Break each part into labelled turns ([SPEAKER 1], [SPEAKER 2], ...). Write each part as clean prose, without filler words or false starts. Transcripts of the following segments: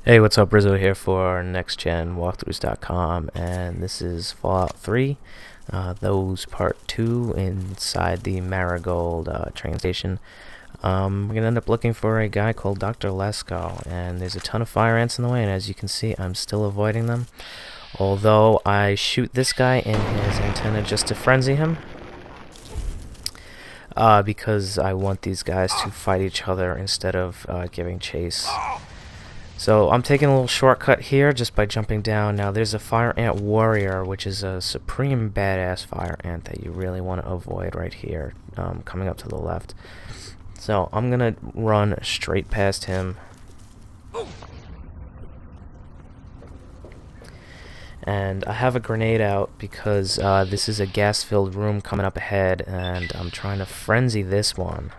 [SPEAKER 1] Hey, what's up? Rizzo here for NextGenWalkthroughs.com, and this is Fallout 3, those part 2 inside the Marigold train station. We're gonna end up looking for a guy called Dr. Lesko, and there's a ton of fire ants in the way, and as you can see, I'm still avoiding them. Although I shoot this guy in his antenna just to frenzy him, because I want these guys to fight each other instead of giving chase. So I'm taking a little shortcut here just by jumping down. Now there's a fire ant warrior, which is a supreme badass fire ant that you really want to avoid right here, coming up to the left. So I'm gonna run straight past him. And I have a grenade out because this is a gas-filled room coming up ahead, and I'm trying to frenzy this one.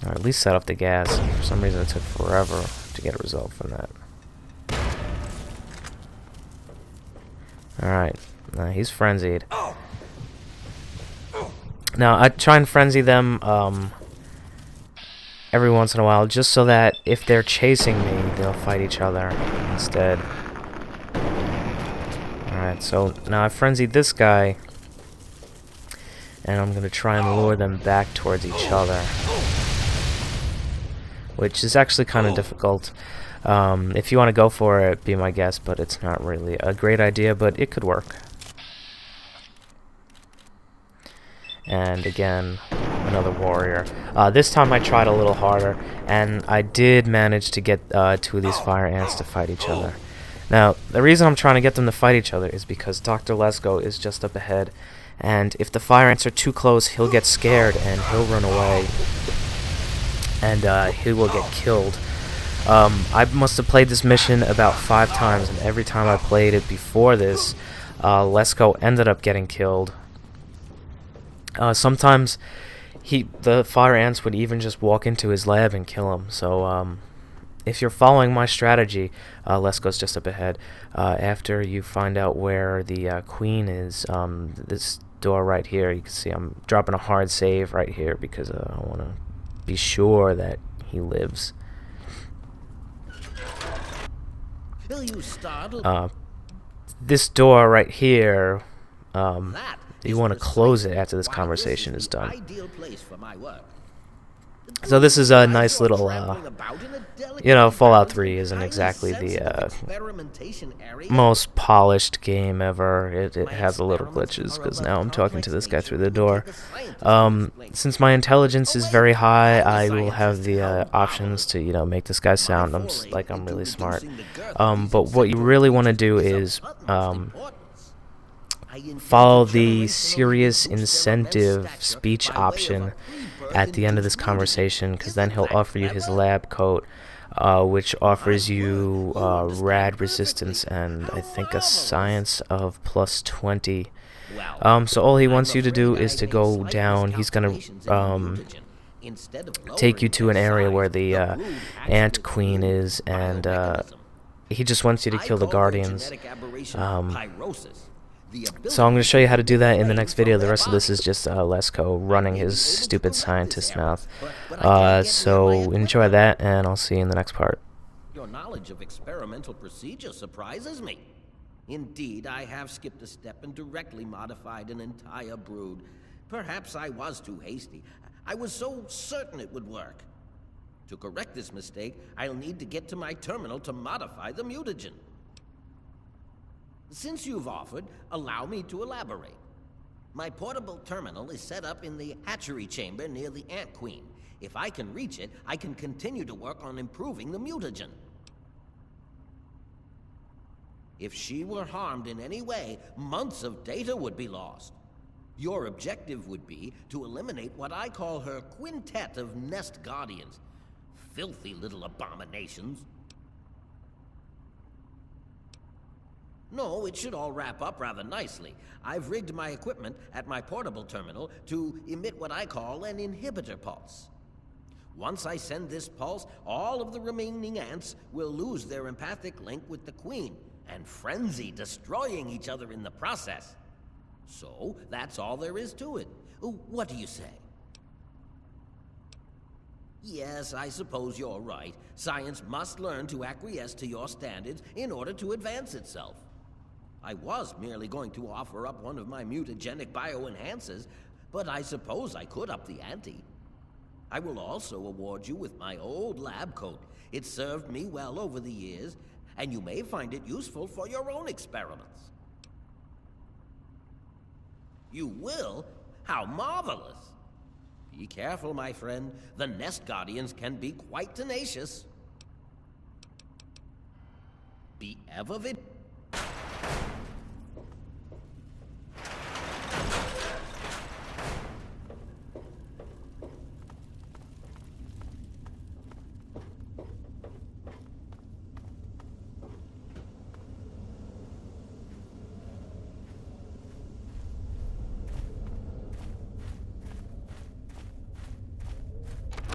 [SPEAKER 1] Or at least set up the gas. For some reason it took forever to get a result from that. Alright, he's frenzied. Now I try and frenzy them every once in a while, just so that if they're chasing me, they'll fight each other instead. Alright, so now I frenzied this guy, and I'm going to try and lure them back towards each other, which is actually kind of difficult. If you want to go for it, be my guest, but it's not really a great idea, but it could work. And again, another warrior. This time I tried a little harder, and I did manage to get two of these fire ants to fight each other. Now, the reason I'm trying to get them to fight each other is because Dr. Lesko is just up ahead, and if the fire ants are too close, he'll get scared and he'll run away, and he will get killed. I must have played this mission about 5 times, and every time I played it before this, Lesko ended up getting killed. Sometimes the fire ants would even just walk into his lab and kill him. So if you're following my strategy, Lesko's just up ahead. After you find out where the queen is, this door right here, you can see I'm dropping a hard save right here because I want to be sure that he lives. This door right here, you want to close it after this conversation is done. So this is a nice little, you know, Fallout 3 isn't exactly the most polished game ever. It has a little glitches, because now I'm talking to this guy through the door. Since my intelligence is very high, I will have the options to, you know, make this guy sound like I'm really smart. But what you really want to do is follow the serious incentive speech option at the end of this conversation, because then he'll offer you his lab coat, which offers you rad resistance and I think a science of +20. So all he wants you to do is to go down. He's gonna take you to an area where the ant queen is, and he just wants you to kill the guardians. So I'm going to show you how to do that in the next video. The rest of this is just Lesko running his stupid scientist mouth. So enjoy that, and I'll see you in the next part.
[SPEAKER 2] Your knowledge of experimental procedure surprises me. Indeed, I have skipped a step and directly modified an entire brood. Perhaps I was too hasty. I was so certain it would work. To correct this mistake, I'll need to get to my terminal to modify the mutagen. Since you've offered, allow me to elaborate. My portable terminal is set up in the hatchery chamber near the Ant Queen. If I can reach it, I can continue to work on improving the mutagen. If she were harmed in any way, months of data would be lost. Your objective would be to eliminate what I call her quintet of nest guardians. Filthy little abominations. No, it should all wrap up rather nicely. I've rigged my equipment at my portable terminal to emit what I call an inhibitor pulse. Once I send this pulse, all of the remaining ants will lose their empathic link with the queen and frenzy, destroying each other in the process. So, that's all there is to it. What do you say? Yes, I suppose you're right. Science must learn to acquiesce to your standards in order to advance itself. I was merely going to offer up one of my mutagenic bioenhancers, but I suppose I could up the ante. I will also award you with my old lab coat. It served me well over the years, and you may find it useful for your own experiments. You will? How marvelous! Be careful, my friend. The Nest Guardians can be quite tenacious. Be ever vigilant.